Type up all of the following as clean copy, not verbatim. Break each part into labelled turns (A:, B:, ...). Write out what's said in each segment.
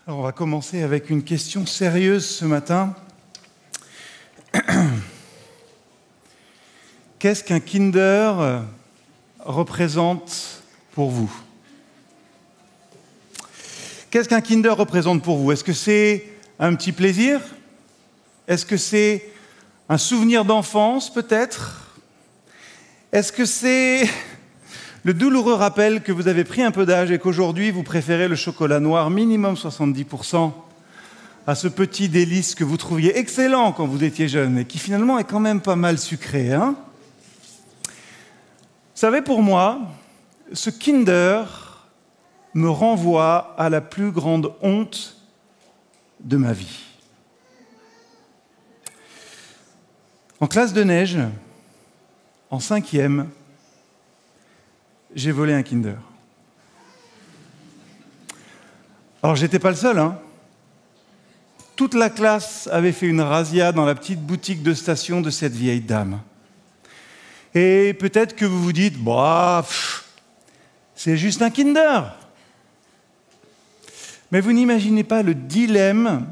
A: Alors on va commencer avec une question sérieuse ce matin. Qu'est-ce qu'un Kinder représente pour vous ? Qu'est-ce qu'un Kinder représente pour vous ? Est-ce que c'est un petit plaisir ? Est-ce que c'est un souvenir d'enfance peut-être ? Est-ce que c'est le douloureux rappel que vous avez pris un peu d'âge et qu'aujourd'hui vous préférez le chocolat noir minimum 70% à ce petit délice que vous trouviez excellent quand vous étiez jeune et qui finalement est quand même pas mal sucré, hein ? Vous savez, pour moi, ce Kinder me renvoie à la plus grande honte de ma vie. En classe de neige, en 5e, j'ai volé un Kinder. Alors, j'étais pas le seul, hein. Toute la classe avait fait une razzia dans la petite boutique de station de cette vieille dame. Et peut-être que vous vous dites, c'est juste un Kinder. Mais vous n'imaginez pas le dilemme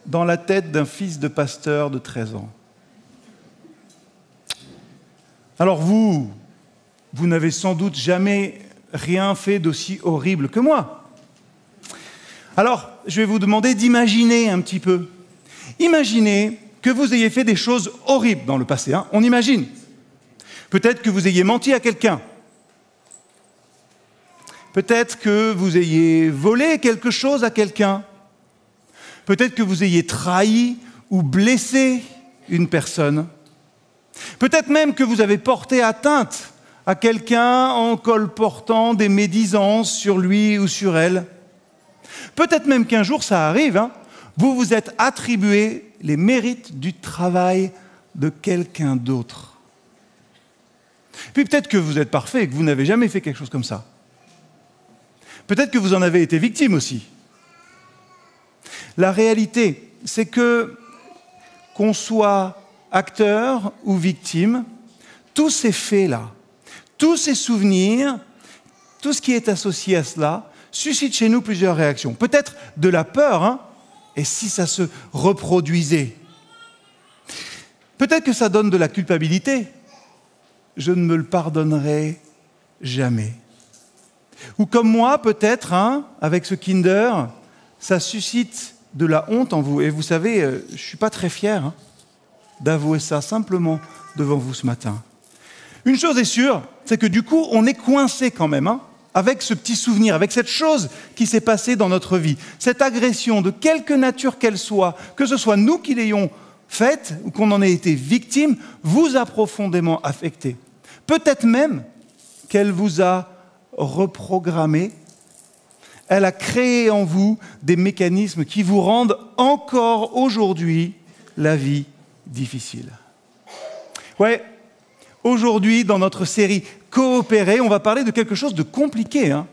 A: dans la tête d'un fils de pasteur de 13 ans. Alors vous n'avez sans doute jamais rien fait d'aussi horrible que moi. Alors, je vais vous demander d'imaginer un petit peu. Imaginez que vous ayez fait des choses horribles dans le passé, hein. On imagine. Peut-être que vous ayez menti à quelqu'un. Peut-être que vous ayez volé quelque chose à quelqu'un. Peut-être que vous ayez trahi ou blessé une personne. Peut-être même que vous avez porté atteinte à quelqu'un en colportant des médisances sur lui ou sur elle. Peut-être même qu'un jour, ça arrive, hein, vous vous êtes attribué les mérites du travail de quelqu'un d'autre. Puis peut-être que vous êtes parfait et que vous n'avez jamais fait quelque chose comme ça. Peut-être que vous en avez été victime aussi. La réalité, c'est que, qu'on soit acteur ou victime, tous ces faits-là, tous ces souvenirs, tout ce qui est associé à cela, suscite chez nous plusieurs réactions. Peut-être de la peur, hein, et si ça se reproduisait. Peut-être que ça donne de la culpabilité. Je ne me le pardonnerai jamais. Ou comme moi, peut-être, hein, avec ce Kinder, ça suscite de la honte en vous. Et vous savez, je ne suis pas très fier, hein, d'avouer ça simplement devant vous ce matin. Une chose est sûre, c'est que du coup, on est coincé quand même, hein, avec ce petit souvenir, avec cette chose qui s'est passée dans notre vie. Cette agression, de quelque nature qu'elle soit, que ce soit nous qui l'ayons faite ou qu'on en ait été victime, vous a profondément affecté. Peut-être même qu'elle vous a reprogrammé. Elle a créé en vous des mécanismes qui vous rendent encore aujourd'hui la vie difficile. Ouais, aujourd'hui, dans notre série Coopérer, on va parler de quelque chose de compliqué, hein,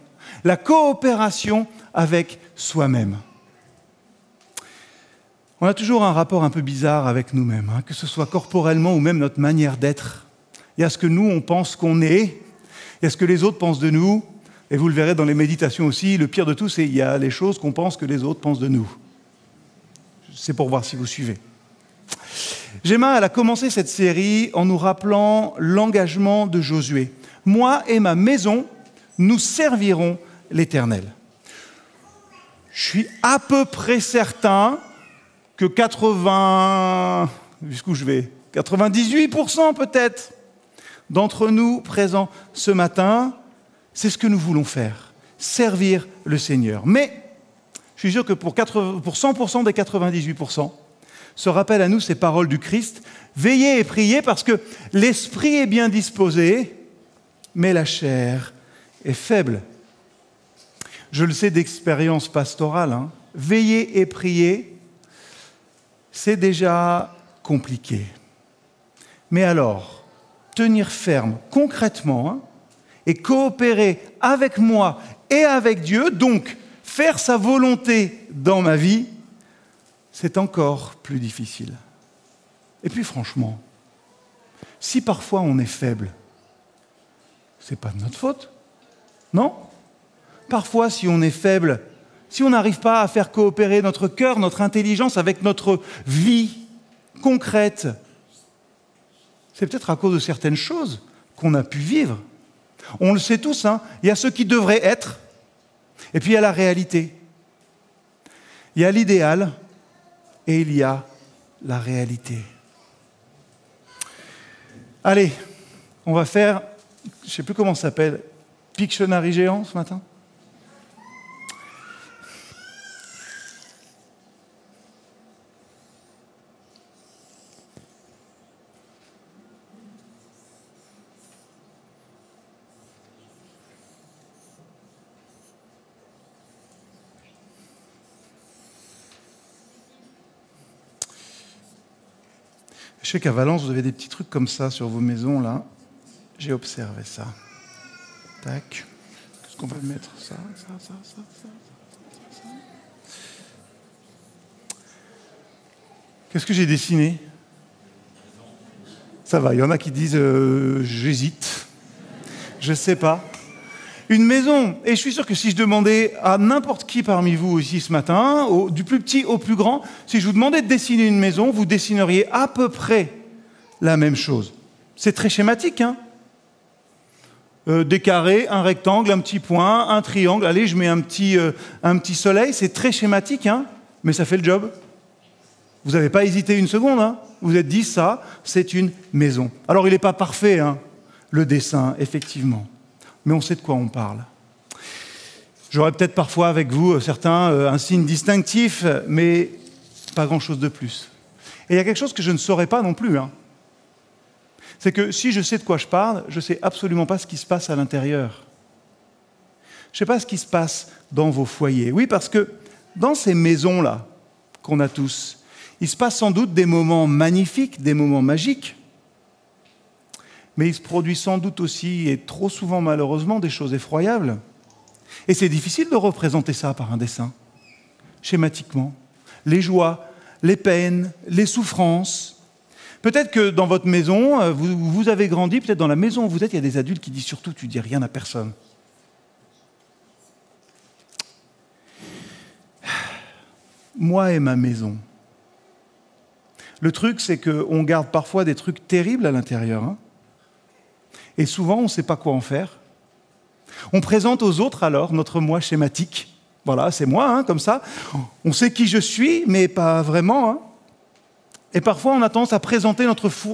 A: la coopération avec soi-même. On a toujours un rapport un peu bizarre avec nous-mêmes, hein, que ce soit corporellement ou même notre manière d'être. Il y a ce que nous, on pense qu'on est, il y a ce que les autres pensent de nous, et vous le verrez dans les méditations aussi, le pire de tout, c'est qu'il y a les choses qu'on pense que les autres pensent de nous. C'est pour voir si vous suivez. Gemma, elle a commencé cette série en nous rappelant l'engagement de Josué. « Moi et ma maison, nous servirons l'Éternel ». Je suis à peu près certain que 98% peut-être d'entre nous présents ce matin, c'est ce que nous voulons faire, servir le Seigneur. Mais je suis sûr que pour 100% des 98%, se rappellent à nous ces paroles du Christ, « Veillez et priez parce que l'esprit est bien disposé, mais la chair est faible. » Je le sais d'expérience pastorale, hein. Veiller et prier, c'est déjà compliqué. Mais alors, tenir ferme concrètement, hein, et coopérer avec moi et avec Dieu, donc faire sa volonté dans ma vie, c'est encore plus difficile. Et puis franchement, si parfois on est faible, c'est pas de notre faute, non ? Parfois, si on est faible, si on n'arrive pas à faire coopérer notre cœur, notre intelligence avec notre vie concrète, c'est peut-être à cause de certaines choses qu'on a pu vivre. On le sait tous, hein, il y a ce qui devrait être, et puis il y a la réalité. Il y a l'idéal, et il y a la réalité. Allez, on va faire, je ne sais plus comment ça s'appelle, Pictionary géant ce matin ? Je sais qu'à Valence, vous avez des petits trucs comme ça sur vos maisons, là. J'ai observé ça. Tac. Qu'est-ce qu'on va mettre ? Ça. Qu'est-ce que j'ai dessiné ? Ça va, il y en a qui disent j'hésite. Je ne sais pas. Une maison. Et je suis sûr que si je demandais à n'importe qui parmi vous ici ce matin, du plus petit au plus grand, si je vous demandais de dessiner une maison, vous dessineriez à peu près la même chose. C'est très schématique, hein ? Des carrés, un rectangle, un petit point, un triangle. Allez, je mets un petit soleil. C'est très schématique, hein ? Mais ça fait le job. Vous n'avez pas hésité une seconde, hein ? Vous vous êtes dit, ça, c'est une maison. Alors, il n'est pas parfait, hein, le dessin, effectivement. Mais on sait de quoi on parle. J'aurais peut-être parfois avec vous, certains, un signe distinctif, mais pas grand-chose de plus. Et il y a quelque chose que je ne saurais pas non plus. Hein. C'est que si je sais de quoi je parle, je ne sais absolument pas ce qui se passe à l'intérieur. Je ne sais pas ce qui se passe dans vos foyers. Oui, parce que dans ces maisons-là qu'on a tous, il se passe sans doute des moments magnifiques, des moments magiques, mais il se produit sans doute aussi, et trop souvent malheureusement, des choses effroyables. Et c'est difficile de représenter ça par un dessin, schématiquement. Les joies, les peines, les souffrances. Peut-être que dans votre maison, vous avez grandi, peut-être dans la maison où vous êtes, il y a des adultes qui disent surtout, tu dis rien à personne. Moi et ma maison. Le truc, c'est qu'on garde parfois des trucs terribles à l'intérieur, hein. Et souvent, on ne sait pas quoi en faire. On présente aux autres alors notre moi schématique. Voilà, c'est moi, hein, comme ça. On sait qui je suis, mais pas vraiment. Hein. Et parfois, on a tendance à présenter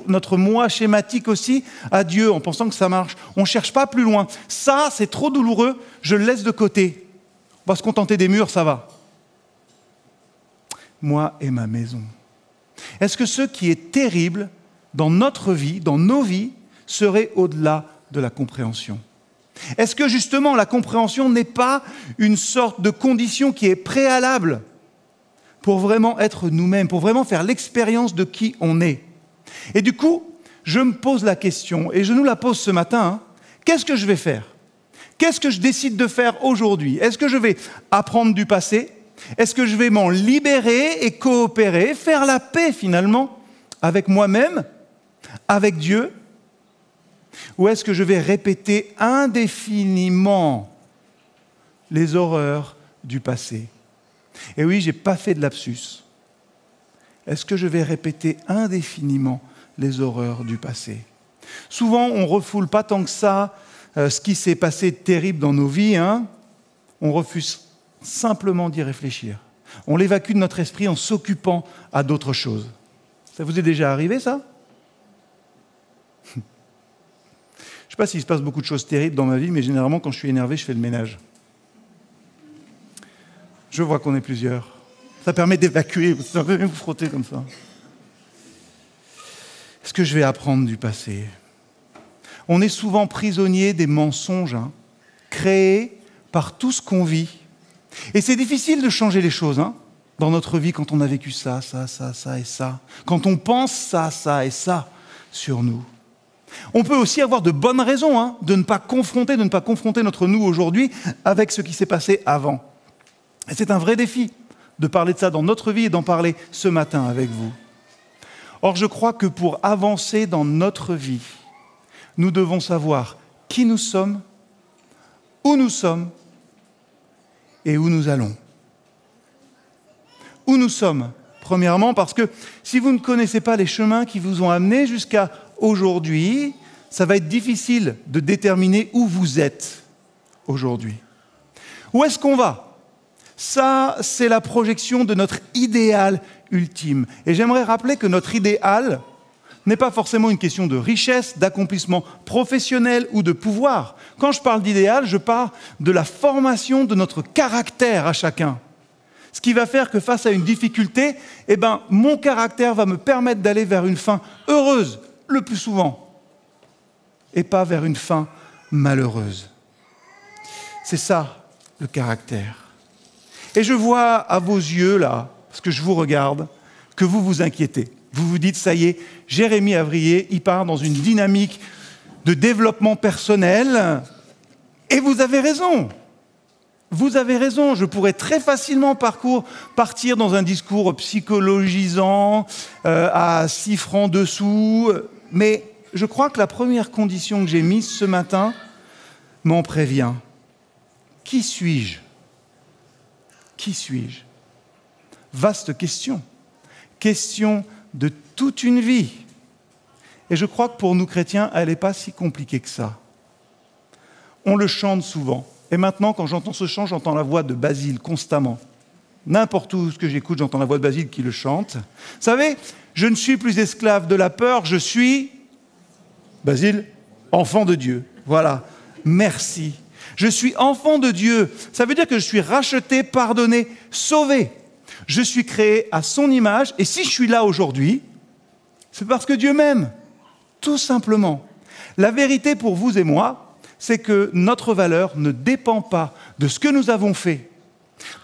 A: notre moi schématique aussi à Dieu, en pensant que ça marche. On ne cherche pas plus loin. Ça, c'est trop douloureux, je le laisse de côté. On va se contenter des murs, ça va. Moi et ma maison. Est-ce que ce qui est terrible dans notre vie, dans nos vies, serait au-delà de la compréhension? Est-ce que justement la compréhension n'est pas une sorte de condition qui est préalable pour vraiment être nous-mêmes, pour vraiment faire l'expérience de qui on est? Et du coup, je me pose la question, et je nous la pose ce matin, hein, qu'est-ce que je vais faire? Qu'est-ce que je décide de faire aujourd'hui? Est-ce que je vais apprendre du passé? Est-ce que je vais m'en libérer et coopérer, faire la paix finalement avec moi-même, avec Dieu? Ou est-ce que je vais répéter indéfiniment les horreurs du passé? Et oui, je n'ai pas fait de lapsus. Est-ce que je vais répéter indéfiniment les horreurs du passé? Souvent, on ne refoule pas tant que ça ce qui s'est passé de terrible dans nos vies. Hein. On refuse simplement d'y réfléchir. On l'évacue de notre esprit en s'occupant à d'autres choses. Ça vous est déjà arrivé, ça ? Je ne sais pas s'il se passe beaucoup de choses terribles dans ma vie, mais généralement, quand je suis énervé, je fais le ménage. Je vois qu'on est plusieurs. Ça permet d'évacuer, ça permet de vous frotter comme ça. Est-ce que je vais apprendre du passé? On est souvent prisonnier des mensonges, hein, créés par tout ce qu'on vit. Et c'est difficile de changer les choses, hein, dans notre vie quand on a vécu ça et ça. Quand on pense ça et ça sur nous. On peut aussi avoir de bonnes raisons hein, de ne pas confronter notre nous aujourd'hui avec ce qui s'est passé avant. Et c'est un vrai défi de parler de ça dans notre vie et d'en parler ce matin avec vous. Or, je crois que pour avancer dans notre vie, nous devons savoir qui nous sommes, où nous sommes et où nous allons. où nous sommes. Premièrement, parce que si vous ne connaissez pas les chemins qui vous ont amené jusqu'à aujourd'hui, ça va être difficile de déterminer où vous êtes aujourd'hui. Où est-ce qu'on va ? Ça, c'est la projection de notre idéal ultime. Et j'aimerais rappeler que notre idéal n'est pas forcément une question de richesse, d'accomplissement professionnel ou de pouvoir. Quand je parle d'idéal, je parle de la formation de notre caractère à chacun. Ce qui va faire que face à une difficulté, mon caractère va me permettre d'aller vers une fin heureuse, le plus souvent, et pas vers une fin malheureuse. C'est ça, le caractère. Et je vois à vos yeux, là, parce que je vous regarde, que vous vous inquiétez. Vous vous dites, ça y est, Jérémie Avrier, il part dans une dynamique de développement personnel. Et vous avez raison. Vous avez raison. Je pourrais très facilement partir dans un discours psychologisant, à 6 francs dessous. Mais je crois que la première condition que j'ai mise ce matin m'en prévient. Qui suis-je ? Qui suis-je ? Vaste question. Question de toute une vie. Et je crois que pour nous chrétiens, elle n'est pas si compliquée que ça. On le chante souvent. Et maintenant, quand j'entends ce chant, j'entends la voix de Basile constamment. N'importe où ce que j'écoute, j'entends la voix de Basile qui le chante. Vous savez, je ne suis plus esclave de la peur, je suis, Basile, enfant de Dieu. Voilà, merci. Je suis enfant de Dieu. Ça veut dire que je suis racheté, pardonné, sauvé. Je suis créé à son image. Et si je suis là aujourd'hui, c'est parce que Dieu m'aime. Tout simplement. La vérité pour vous et moi, c'est que notre valeur ne dépend pas de ce que nous avons fait,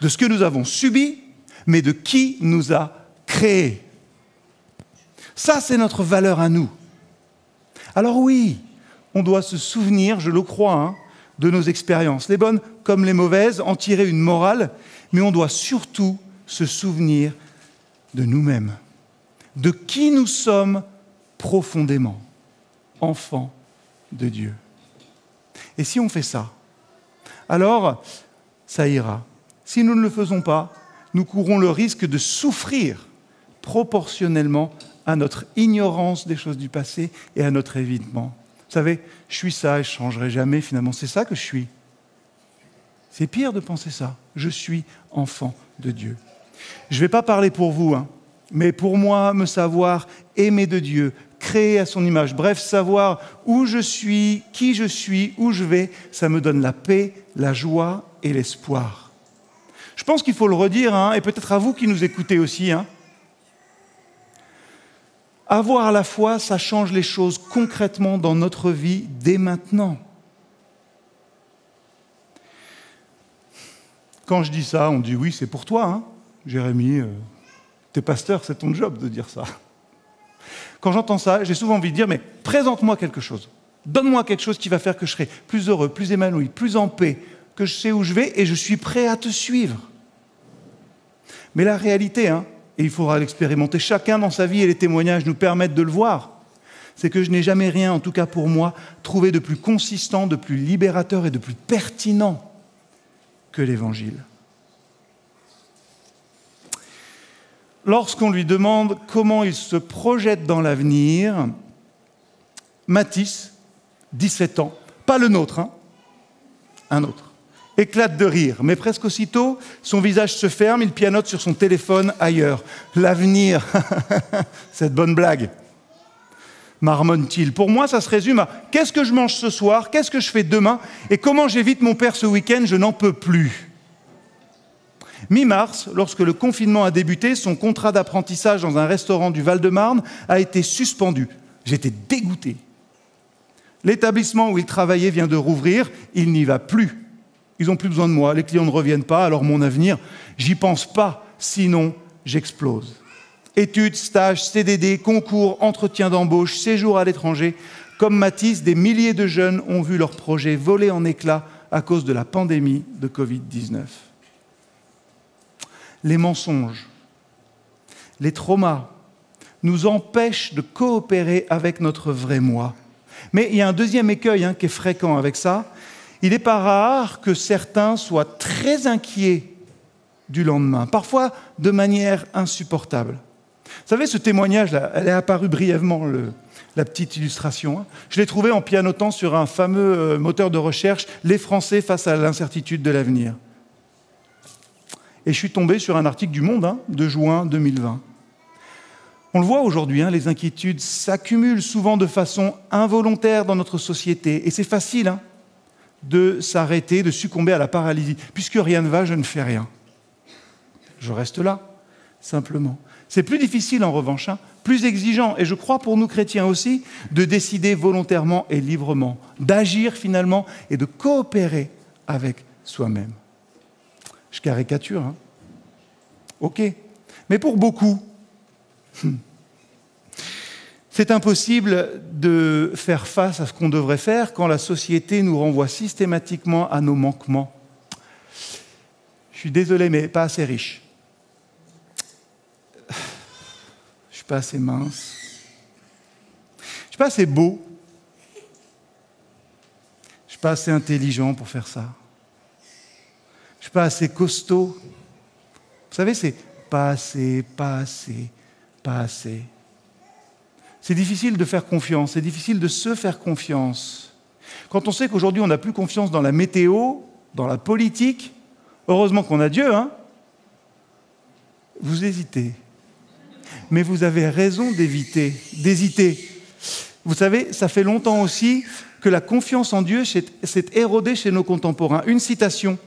A: de ce que nous avons subi, mais de qui nous a créés. Ça, c'est notre valeur à nous. Alors oui, on doit se souvenir, je le crois, de nos expériences, les bonnes comme les mauvaises, en tirer une morale, mais on doit surtout se souvenir de nous-mêmes, de qui nous sommes profondément, enfants de Dieu. Et si on fait ça, alors ça ira. Si nous ne le faisons pas, nous courons le risque de souffrir proportionnellement à notre ignorance des choses du passé et à notre évitement. Vous savez, je suis ça et je ne changerai jamais, finalement, c'est ça que je suis. C'est pire de penser ça. Je suis enfant de Dieu. Je ne vais pas parler pour vous, mais pour moi, me savoir aimer de Dieu, créé à son image, bref, savoir où je suis, qui je suis, où je vais, ça me donne la paix, la joie et l'espoir. Je pense qu'il faut le redire, et peut-être à vous qui nous écoutez aussi. Avoir la foi, ça change les choses concrètement dans notre vie dès maintenant. Quand je dis ça, on dit oui, c'est pour toi, Jérémie, t'es pasteur, c'est ton job de dire ça. Quand j'entends ça, j'ai souvent envie de dire, mais présente-moi quelque chose. Donne-moi quelque chose qui va faire que je serai plus heureux, plus épanoui, plus en paix, que je sais où je vais et je suis prêt à te suivre. Mais la réalité, et il faudra l'expérimenter, chacun dans sa vie et les témoignages nous permettent de le voir, c'est que je n'ai jamais rien, en tout cas pour moi, trouvé de plus consistant, de plus libérateur et de plus pertinent que l'Évangile. Lorsqu'on lui demande comment il se projette dans l'avenir, Mathis, 17 ans, pas le nôtre, un autre, éclate de rire, mais presque aussitôt, son visage se ferme, il pianote sur son téléphone ailleurs. L'avenir, cette bonne blague, marmonne-t-il. Pour moi, ça se résume à « qu'est-ce que je mange ce soir ? Qu'est-ce que je fais demain ? Et comment j'évite mon père ce week-end ? Je n'en peux plus ». Mi-mars, lorsque le confinement a débuté, son contrat d'apprentissage dans un restaurant du Val-de-Marne a été suspendu. J'étais dégoûté. L'établissement où il travaillait vient de rouvrir, il n'y va plus. Ils n'ont plus besoin de moi, les clients ne reviennent pas, alors mon avenir, j'y pense pas, sinon j'explose. Études, stages, CDD, concours, entretiens d'embauche, séjours à l'étranger. Comme Mathis, des milliers de jeunes ont vu leur projet voler en éclats à cause de la pandémie de Covid-19. Les mensonges, les traumas nous empêchent de coopérer avec notre vrai moi. Mais il y a un deuxième écueil qui est fréquent avec ça. Il n'est pas rare que certains soient très inquiets du lendemain, parfois de manière insupportable. Vous savez, ce témoignage-là, elle est apparue brièvement, la petite illustration. Hein. Je l'ai trouvé en pianotant sur un fameux moteur de recherche, Les Français face à l'incertitude de l'avenir. Et je suis tombé sur un article du Monde de juin 2020. On le voit aujourd'hui, les inquiétudes s'accumulent souvent de façon involontaire dans notre société. Et c'est facile de s'arrêter, de succomber à la paralysie. Puisque rien ne va, je ne fais rien. Je reste là, simplement. C'est plus difficile en revanche, plus exigeant, et je crois pour nous chrétiens aussi, de décider volontairement et librement, d'agir finalement et de coopérer avec soi-même. Je caricature, Ok. Mais pour beaucoup, c'est impossible de faire face à ce qu'on devrait faire quand la société nous renvoie systématiquement à nos manquements. Je suis désolé, mais pas assez riche. Je suis pas assez mince. Je suis pas assez beau. Je suis pas assez intelligent pour faire ça. Je suis pas assez costaud. Vous savez, c'est pas assez, pas assez, pas assez. C'est difficile de faire confiance, c'est difficile de se faire confiance. Quand on sait qu'aujourd'hui on n'a plus confiance dans la météo, dans la politique, heureusement qu'on a Dieu, vous hésitez. Mais vous avez raison d'hésiter. Vous savez, ça fait longtemps aussi que la confiance en Dieu s'est érodée chez nos contemporains. Une citation.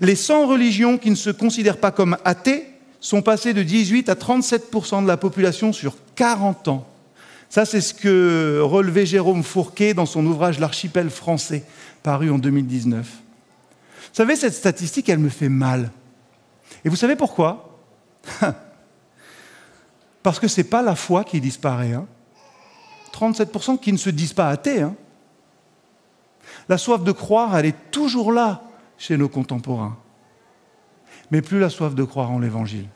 A: Les 100 religions qui ne se considèrent pas comme athées sont passées de 18 à 37% de la population sur 40 ans. Ça, c'est ce que relevait Jérôme Fourquet dans son ouvrage « L'archipel français », paru en 2019. Vous savez, cette statistique, elle me fait mal. Et vous savez pourquoi ? Parce que ce n'est pas la foi qui disparaît. 37% qui ne se disent pas athées. La soif de croire, elle est toujours là chez nos contemporains. Mais plus la soif de croire en l'Évangile.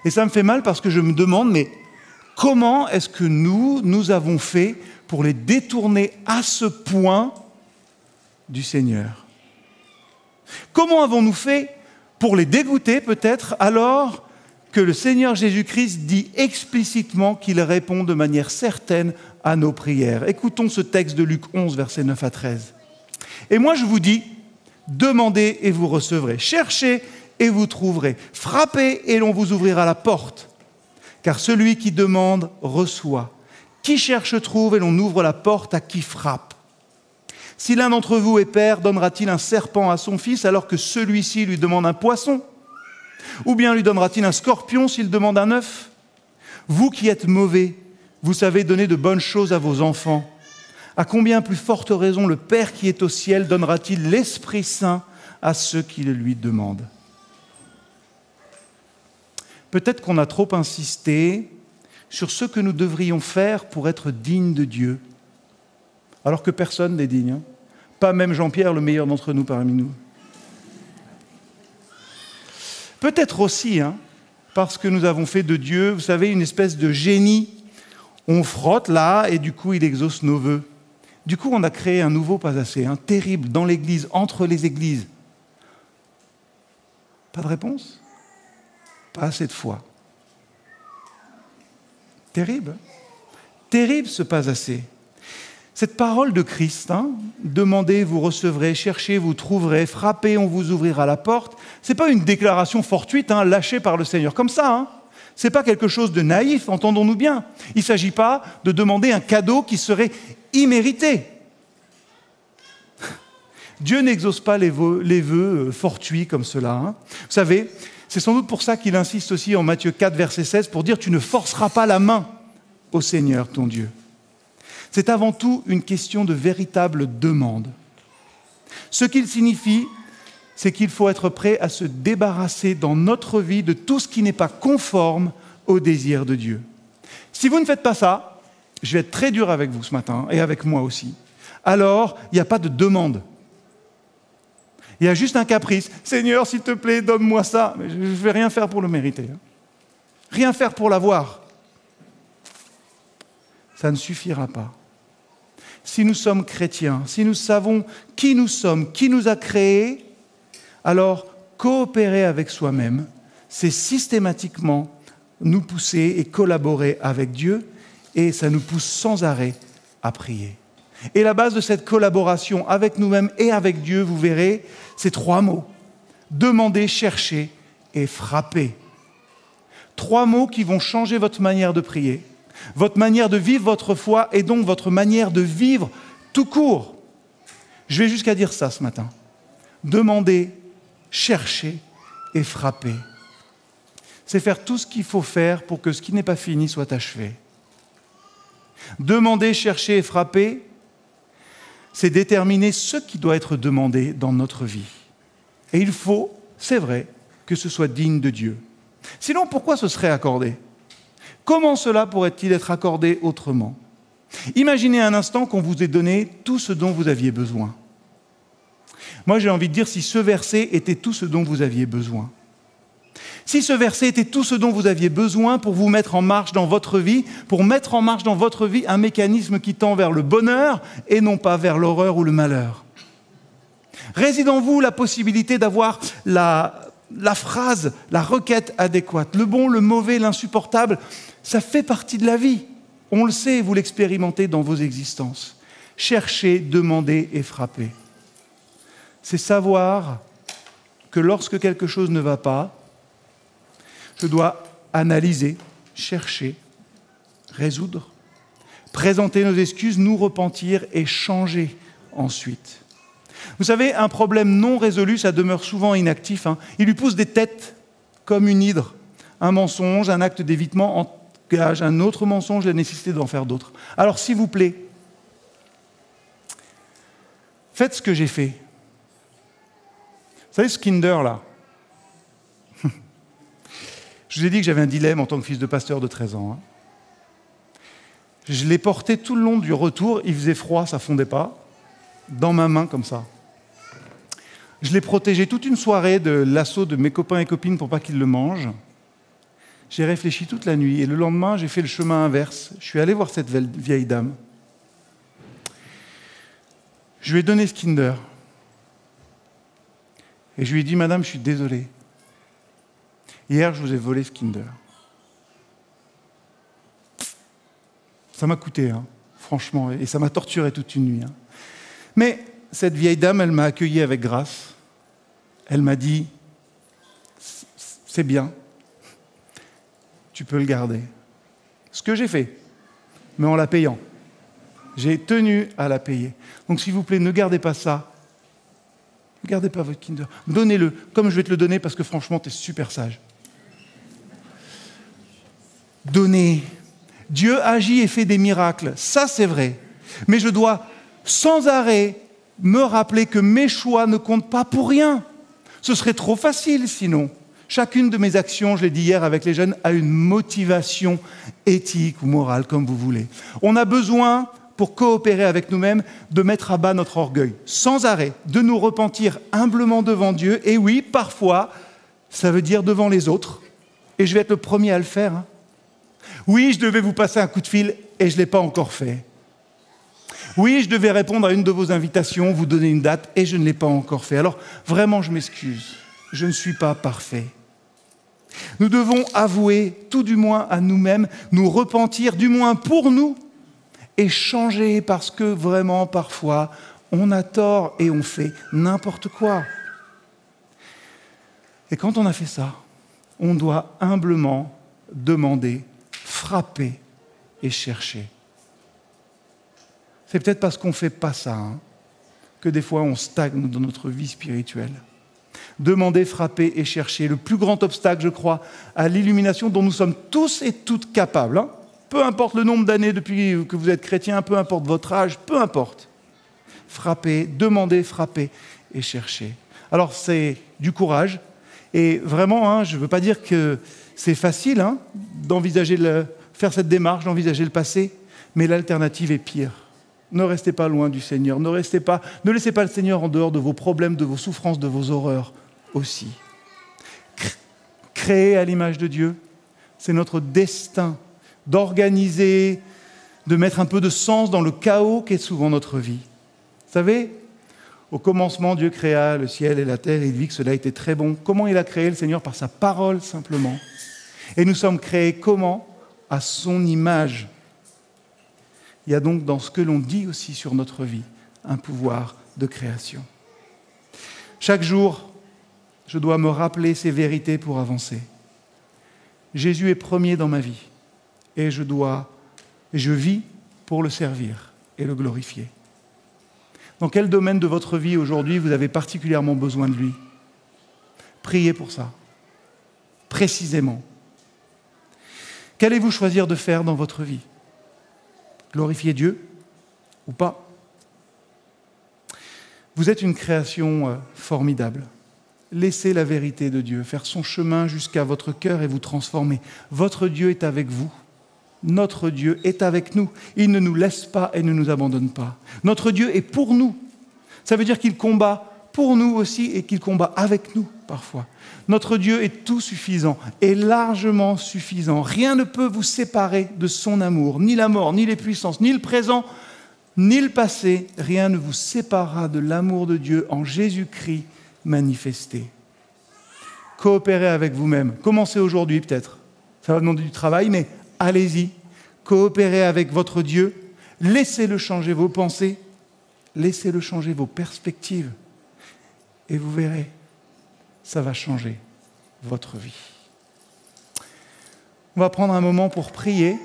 A: Et ça me fait mal parce que je me demande, mais comment est-ce que nous avons fait pour les détourner à ce point du Seigneur ? Comment avons-nous fait pour les dégoûter peut-être alors que le Seigneur Jésus-Christ dit explicitement qu'il répond de manière certaine à nos prières ? Écoutons ce texte de Luc 11, versets 9 à 13. Et moi je vous dis, demandez et vous recevrez, cherchez et vous trouverez, frappez et l'on vous ouvrira la porte. Car celui qui demande reçoit, qui cherche trouve et l'on ouvre la porte à qui frappe. Si l'un d'entre vous est père, donnera-t-il un serpent à son fils alors que celui-ci lui demande un poisson ? Ou bien lui donnera-t-il un scorpion s'il demande un œuf ? Vous qui êtes mauvais, vous savez donner de bonnes choses à vos enfants. À combien plus forte raison le Père qui est au ciel donnera-t-il l'Esprit Saint à ceux qui le lui demandent ? Peut-être qu'on a trop insisté sur ce que nous devrions faire pour être dignes de Dieu, alors que personne n'est digne, pas même Jean-Pierre, le meilleur d'entre nous parmi nous. Peut-être aussi, parce que nous avons fait de Dieu, vous savez, une espèce de génie. On frotte là et du coup il exauce nos vœux. Du coup on a créé un nouveau pas assez, terrible, dans l'Église, entre les Églises. Pas de réponse ? Pas assez de foi. Terrible. Terrible ce pas assez. Cette parole de Christ, demandez, vous recevrez, cherchez, vous trouverez, frappez, on vous ouvrira la porte. Ce n'est pas une déclaration fortuite, lâchée par le Seigneur comme ça. Ce n'est pas quelque chose de naïf, entendons-nous bien. Il ne s'agit pas de demander un cadeau qui serait immérité. Dieu n'exauce pas les vœux fortuits comme cela. Vous savez, c'est sans doute pour ça qu'il insiste aussi en Matthieu 4, verset 16, pour dire « Tu ne forceras pas la main au Seigneur, ton Dieu ». C'est avant tout une question de véritable demande. Ce qu'il signifie, c'est qu'il faut être prêt à se débarrasser dans notre vie de tout ce qui n'est pas conforme au désir de Dieu. Si vous ne faites pas ça, je vais être très dur avec vous ce matin, et avec moi aussi, alors il n'y a pas de demande. Il y a juste un caprice. « Seigneur, s'il te plaît, donne-moi ça. » Mais je ne vais rien faire pour le mériter. Rien faire pour l'avoir. Ça ne suffira pas. Si nous sommes chrétiens, si nous savons qui nous sommes, qui nous a créés, alors Coopérer avec soi-même, c'est systématiquement nous pousser et collaborer avec Dieu, et ça nous pousse sans arrêt à prier. Et la base de cette collaboration avec nous-mêmes et avec Dieu, vous verrez, c'est 3 mots. Demander, chercher et frapper. 3 mots qui vont changer votre manière de prier, votre manière de vivre votre foi et donc votre manière de vivre tout court. Je vais jusqu'à dire ça ce matin. Demander, chercher et frapper. C'est faire tout ce qu'il faut faire pour que ce qui n'est pas fini soit achevé. Demander, chercher et frapper, c'est déterminer ce qui doit être demandé dans notre vie. Et il faut, c'est vrai, que ce soit digne de Dieu. Sinon, pourquoi ce serait accordé ? Comment cela pourrait-il être accordé autrement ? Imaginez un instant qu'on vous ait donné tout ce dont vous aviez besoin. Moi, j'ai envie de dire si ce verset était tout ce dont vous aviez besoin. Si ce verset était tout ce dont vous aviez besoin pour vous mettre en marche dans votre vie, pour mettre en marche dans votre vie un mécanisme qui tend vers le bonheur et non pas vers l'horreur ou le malheur. Réside en vous la possibilité d'avoir la phrase, la requête adéquate. Le bon, le mauvais, l'insupportable, ça fait partie de la vie. On le sait, vous l'expérimentez dans vos existences. Cherchez, demandez et frappez. C'est savoir que lorsque quelque chose ne va pas, je dois analyser, chercher, résoudre, présenter nos excuses, nous repentir et changer ensuite. Vous savez, un problème non résolu, ça demeure souvent inactif. Il lui pousse des têtes comme une hydre. Un mensonge, un acte d'évitement engage un autre mensonge, la nécessité d'en faire d'autres. Alors, s'il vous plaît, faites ce que j'ai fait. Vous savez, ce Kinder, là, je vous ai dit que j'avais un dilemme en tant que fils de pasteur de 13 ans. Je l'ai porté tout le long du retour, il faisait froid, ça ne fondait pas, dans ma main comme ça. Je l'ai protégé toute une soirée de l'assaut de mes copains et copines pour pas qu'ils le mangent. J'ai réfléchi toute la nuit et le lendemain, j'ai fait le chemin inverse. Je suis allé voir cette vieille dame. Je lui ai donné ce Kinder. Et je lui ai dit, madame, je suis désolé. Hier, je vous ai volé ce Kinder. Ça m'a coûté, franchement, et ça m'a torturé toute une nuit. Mais cette vieille dame, elle m'a accueilli avec grâce. Elle m'a dit, c'est bien, tu peux le garder. Ce que j'ai fait, mais en la payant. J'ai tenu à la payer. Donc s'il vous plaît, ne gardez pas ça. Ne gardez pas votre Kinder. Donnez-le, comme je vais te le donner, parce que franchement, tu es super sage. Donnez. Dieu agit et fait des miracles, ça c'est vrai. Mais je dois sans arrêt me rappeler que mes choix ne comptent pas pour rien. Ce serait trop facile sinon. Chacune de mes actions, je l'ai dit hier avec les jeunes, a une motivation éthique ou morale, comme vous voulez. On a besoin, pour coopérer avec nous-mêmes, de mettre à bas notre orgueil, sans arrêt, de nous repentir humblement devant Dieu. Et oui, parfois, ça veut dire devant les autres. Et je vais être le premier à le faire. Oui, je devais vous passer un coup de fil et je ne l'ai pas encore fait. Oui, je devais répondre à une de vos invitations, vous donner une date et je ne l'ai pas encore fait. Alors, vraiment, je m'excuse. Je ne suis pas parfait. Nous devons avouer, tout du moins à nous-mêmes, nous repentir, du moins pour nous, et changer parce que vraiment, parfois, on a tort et on fait n'importe quoi. Et quand on a fait ça, on doit humblement demander, frapper et chercher. C'est peut-être parce qu'on ne fait pas ça que des fois on stagne dans notre vie spirituelle. Demander, frapper et chercher. Le plus grand obstacle, je crois, à l'illumination dont nous sommes tous et toutes capables. Peu importe le nombre d'années depuis que vous êtes chrétien, peu importe votre âge, peu importe. Frapper, demander, frapper et chercher. Alors c'est du courage. Et vraiment, je ne veux pas dire que c'est facile d'envisager faire cette démarche, d'envisager le passé, mais l'alternative est pire. Ne restez pas loin du Seigneur, ne laissez pas le Seigneur en dehors de vos problèmes, de vos souffrances, de vos horreurs aussi. Créer à l'image de Dieu, c'est notre destin d'organiser, de mettre un peu de sens dans le chaos qu'est souvent notre vie. Vous savez, Au commencement, Dieu créa le ciel et la terre, et il vit que cela était très bon. Comment il a créé le Seigneur? Par sa parole, simplement. Et nous sommes créés comment? À son image. Il y a donc dans ce que l'on dit aussi sur notre vie un pouvoir de création. Chaque jour, je dois me rappeler ces vérités pour avancer. Jésus est premier dans ma vie et je vis pour le servir et le glorifier. Dans quel domaine de votre vie aujourd'hui vous avez particulièrement besoin de lui? Priez pour ça, précisément. Qu'allez-vous choisir de faire dans votre vie? Glorifier Dieu ou pas? Vous êtes une création formidable. Laissez la vérité de Dieu faire son chemin jusqu'à votre cœur et vous transformer. Votre Dieu est avec vous. Notre Dieu est avec nous. Il ne nous laisse pas et ne nous abandonne pas. Notre Dieu est pour nous. Ça veut dire qu'il combat pour nous aussi et qu'il combat avec nous parfois. Notre Dieu est tout suffisant et largement suffisant. Rien ne peut vous séparer de son amour, ni la mort, ni les puissances, ni le présent, ni le passé. Rien ne vous séparera de l'amour de Dieu en Jésus-Christ manifesté. Coopérez avec vous-même. Commencez aujourd'hui peut-être. Ça va demander du travail, mais allez-y. Coopérez avec votre Dieu. Laissez-le changer vos pensées. Laissez-le changer vos perspectives. Et vous verrez, ça va changer votre vie. On va prendre un moment pour prier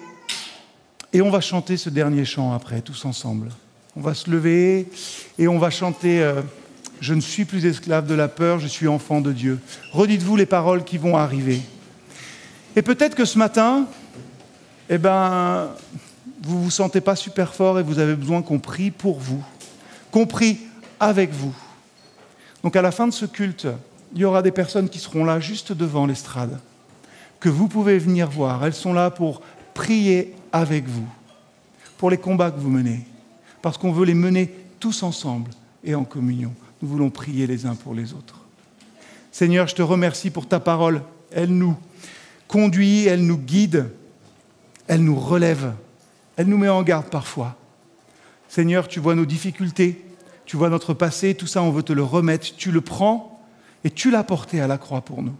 A: et on va chanter ce dernier chant après, tous ensemble. On va se lever et on va chanter « Je ne suis plus esclave de la peur, je suis enfant de Dieu ». Redites-vous les paroles qui vont arriver. Et peut-être que ce matin, vous ne vous sentez pas super fort et vous avez besoin qu'on prie pour vous, qu'on prie avec vous. Donc à la fin de ce culte, il y aura des personnes qui seront là juste devant l'estrade, que vous pouvez venir voir. Elles sont là pour prier avec vous, pour les combats que vous menez, parce qu'on veut les mener tous ensemble et en communion. Nous voulons prier les uns pour les autres. Seigneur, je te remercie pour ta parole. Elle nous conduit, elle nous guide, elle nous relève, elle nous met en garde parfois. Seigneur, tu vois nos difficultés, tu vois notre passé, tout ça on veut te le remettre. Tu le prends et tu l'as porté à la croix pour nous.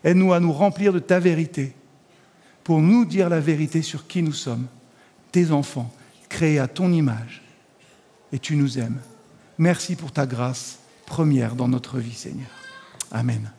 A: Aide-nous à nous remplir de ta vérité, pour nous dire la vérité sur qui nous sommes, tes enfants, créés à ton image. Et tu nous aimes. Merci pour ta grâce première dans notre vie, Seigneur. Amen.